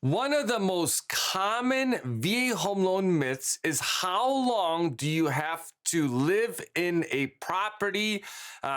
One of the most common VA home loan myths is how long do you have to live in a property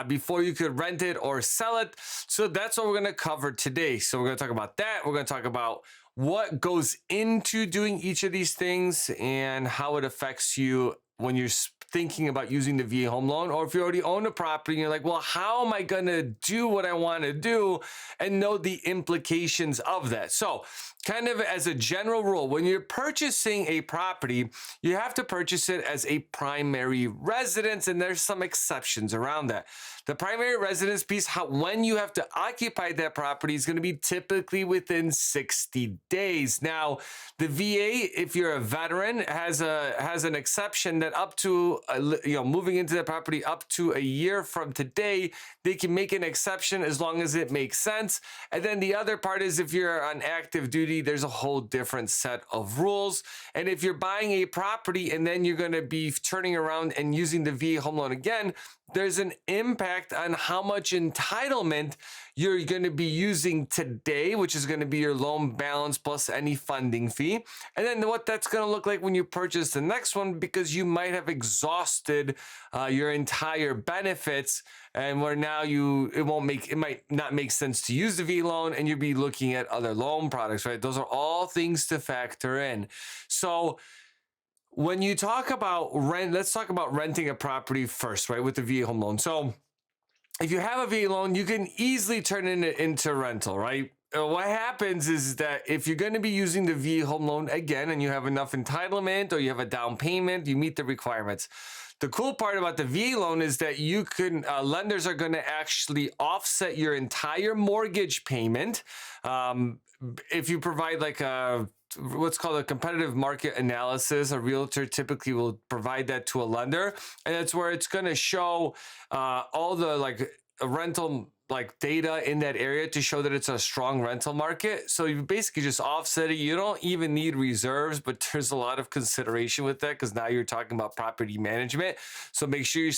before you could rent it or sell it? So that's what we're going to cover today. So we're going to talk about that. We're going to talk about what goes into doing each of these things and how it affects you when you're thinking about using the VA home loan, or if you already own a property and you're like, well, how am I going to do what I want to do and know the implications of that? So kind of as a general rule, when you're purchasing a property, you have to purchase it as a primary residence, and there's some exceptions around that. The primary residence piece, when you have to occupy that property, is going to be typically within 60 days. Now, the VA, if you're a veteran, has an exception that up to moving into the property up to a year from today, they can make an exception as long as it makes sense. And then the other part is if you're on active duty, there's a whole different set of rules. And if you're buying a property and then you're going to be turning around and using the VA home loan again, there's an impact on how much entitlement you're going to be using today, which is going to be your loan balance plus any funding fee. And then what that's going to look like when you purchase the next one, because you might have exhausted your entire benefits, and where now it might not make sense to use the VA loan, and you'll be looking at other loan products, right? Those are all things to factor in. So when you talk about rent, let's talk about renting a property first, right? With the VA home loan. So if you have a VA loan, you can easily turn it into rental, right? What happens is that if you're going to be using the VA home loan again and you have enough entitlement or you have a down payment, you meet the requirements. The cool part about the VA loan is that you can lenders are going to actually offset your entire mortgage payment if you provide like what's called a competitive market analysis. A realtor typically will provide that to a lender, and that's where it's going to show all the rental data in that area to show that it's a strong rental market. So you basically just offset it. You don't even need reserves, but there's a lot of consideration with that because now you're talking about property management. So make sure you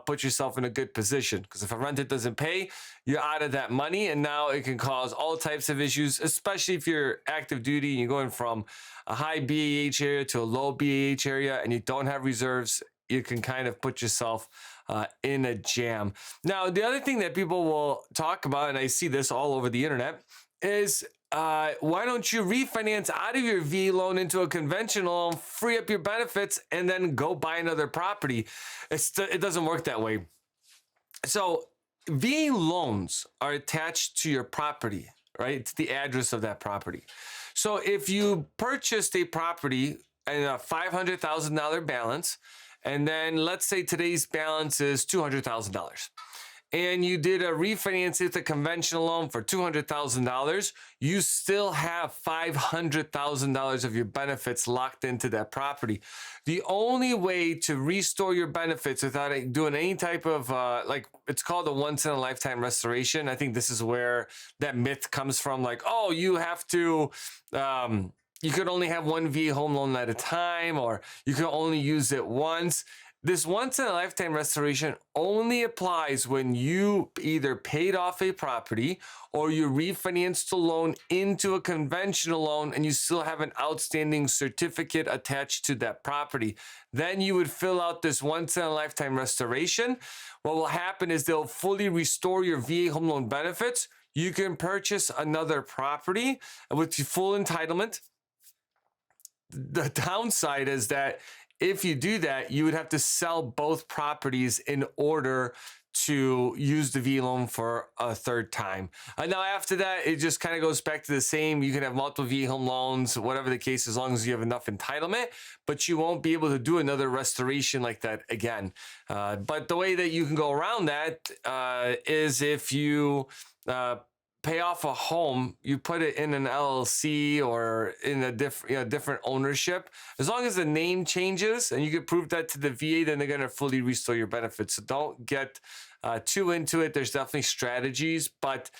put yourself in a good position, because if a renter doesn't pay, you're out of that money, and now it can cause all types of issues, especially if you're active duty and you're going from a high BAH area to a low BAH area and you don't have reserves. You can kind of put yourself in a jam. Now, the other thing that people will talk about, and I see this all over the internet, is why don't you refinance out of your VA loan into a conventional loan, free up your benefits, and then go buy another property? It doesn't work that way. So VA loans are attached to your property, right? It's the address of that property. So if you purchased a property and a $500,000 balance, and then let's say today's balance is $200,000, and you did a refinance with a conventional loan for $200,000, you still have $500,000 of your benefits locked into that property. The only way to restore your benefits without doing any type of it's called a once in a lifetime restoration. I think this is where that myth comes from. Like, oh, you have to. You could only have one VA home loan at a time, or you can only use it once. This once in a lifetime restoration only applies when you either paid off a property or you refinanced the loan into a conventional loan and you still have an outstanding certificate attached to that property. Then you would fill out this once in a lifetime restoration. What will happen is they'll fully restore your VA home loan benefits. You can purchase another property with full entitlement. The downside is that if you do that, you would have to sell both properties in order to use the VA loan for a third time. Now, after that, it just kind of goes back to the same. You can have multiple VA home loans, whatever the case, as long as you have enough entitlement, but you won't be able to do another restoration like that again. But the way that you can go around that is if you pay off a home, you put it in an LLC or in a different ownership. As long as the name changes and you can prove that to the VA, then they're going to fully restore your benefits. So don't get too into it. There's definitely strategies, but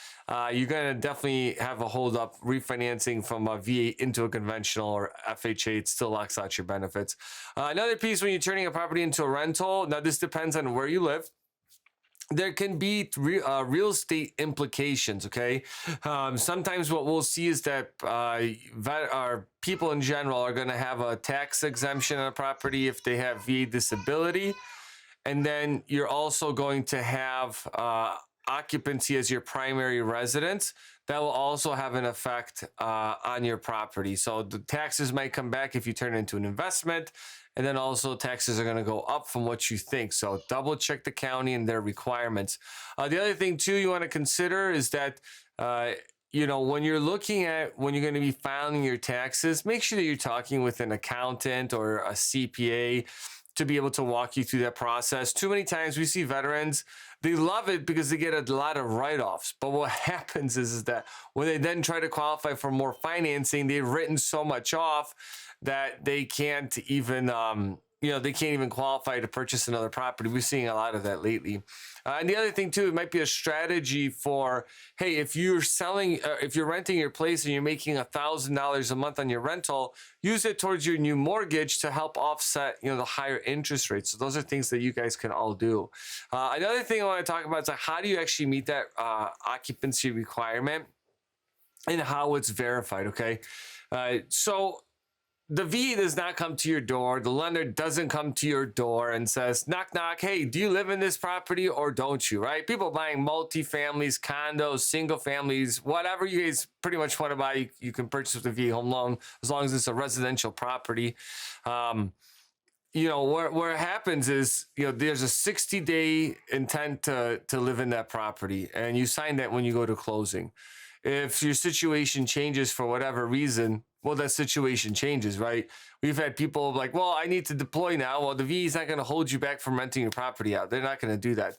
you're going to definitely have a hold up refinancing from a VA into a conventional or FHA. It still locks out your benefits. Another piece when you're turning a property into a rental, now this depends on where you live. there can be real estate implications. Okay, sometimes what we'll see is that people in general are going to have a tax exemption on a property if they have VA disability, and then you're also going to have occupancy as your primary residence. That will also have an effect on your property. So the taxes might come back if you turn it into an investment, and then also taxes are going to go up from what you think. So double check the county and their requirements. The other thing too you want to consider is that when you're looking at when you're going to be filing your taxes, make sure that you're talking with an accountant or a CPA to be able to walk you through that process. Too many times we see veterans, they love it because they get a lot of write-offs. But what happens is that when they then try to qualify for more financing, they've written so much off that they can't even they can't even qualify to purchase another property. We're seeing a lot of that lately. And the other thing too, it might be a strategy for, hey, if you're if you're renting your place and you're making $1,000 a month on your rental, use it towards your new mortgage to help offset, the higher interest rates. So those are things that you guys can all do. Another thing I want to talk about is how do you actually meet that occupancy requirement and how it's verified. Okay, so the VA does not come to your door. The lender doesn't come to your door and says, knock, knock, hey, do you live in this property or don't you, right? People buying multifamilies, condos, single families, whatever you guys pretty much want to buy, you can purchase with a VA home loan as long as it's a residential property. Where it happens is, there's a 60-day intent to live in that property, and you sign that when you go to closing. If your situation changes for whatever reason, well, that situation changes, right? We've had people like, well, I need to deploy now. Well, the VA is not going to hold you back from renting your property out. They're not going to do that.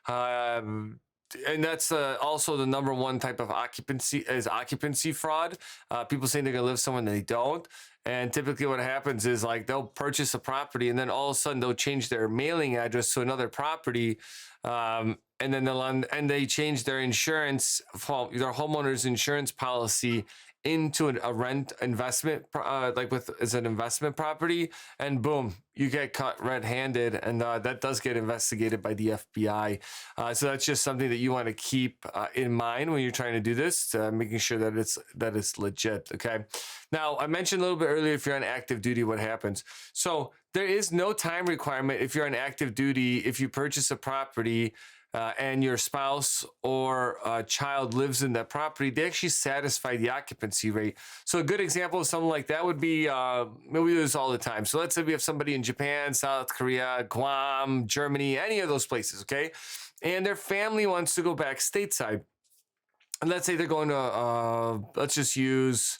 And that's also the number one type of occupancy fraud. People saying they're going to live somewhere and they don't. And typically what happens is they'll purchase a property and then all of a sudden they'll change their mailing address to another property. And then they change their insurance, their homeowner's insurance policy into a rent investment, as an investment property, and boom, you get caught red-handed, and that does get investigated by the FBI. So that's just something that you want to keep in mind when you're trying to do this, making sure that it's legit. Okay. Now I mentioned a little bit earlier, if you're on active duty, what happens? So there is no time requirement if you're on active duty. If you purchase a property and your spouse or child lives in that property, they actually satisfy the occupancy rate. So a good example of something like that would be, we do this all the time. So let's say we have somebody in Japan, South Korea, Guam, Germany, any of those places, okay? And their family wants to go back stateside. And let's say they're going to, let's just use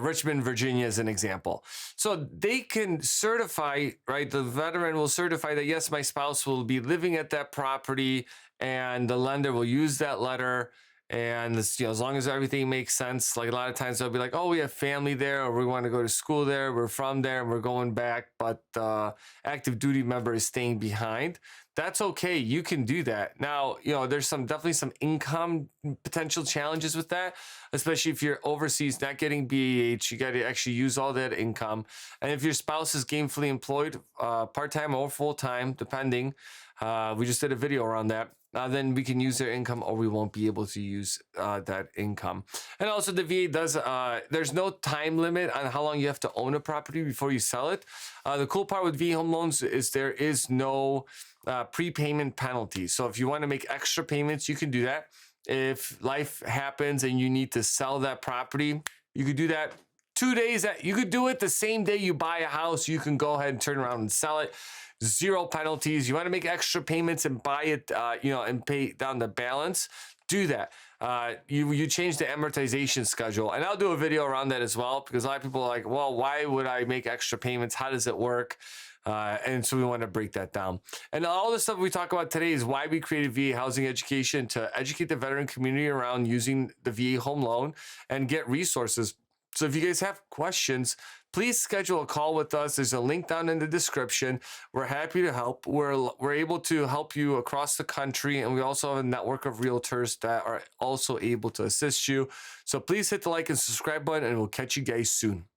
Richmond, Virginia as an example. So they can certify, right? The veteran will certify that, yes, my spouse will be living at that property, and the lender will use that letter. And this, as long as everything makes sense, like a lot of times they'll be like, oh, we have family there, or we want to go to school there, we're from there, and we're going back, but the active duty member is staying behind. That's okay. You can do that. Now, there's definitely some income potential challenges with that, especially if you're overseas not getting BAH. You got to actually use all that income. And if your spouse is gainfully employed, part-time or full-time, depending, we just did a video around that. Then we can use their income, or we won't be able to use that income. And also the VA does, there's no time limit on how long you have to own a property before you sell it. The cool part with VA home loans is there is no prepayment penalty. So if you want to make extra payments, you can do that. If life happens and you need to sell that property, you could do that 2 days. You could do it the same day you buy a house. You can go ahead and turn around and sell it. Zero penalties. You want to make extra payments and buy it, and pay down the balance, do that. You change the amortization schedule, and I'll do a video around that as well, because a lot of people are like, well, why would I make extra payments? How does it work? And so we want to break that down. And all the stuff we talk about today is why we created VA Housing Education, to educate the veteran community around using the VA home loan and get resources. So if you guys have questions, please schedule a call with us. There's a link down in the description. We're happy to help. We're able to help you across the country, and we also have a network of realtors that are also able to assist you. So please hit the like and subscribe button, and we'll catch you guys soon.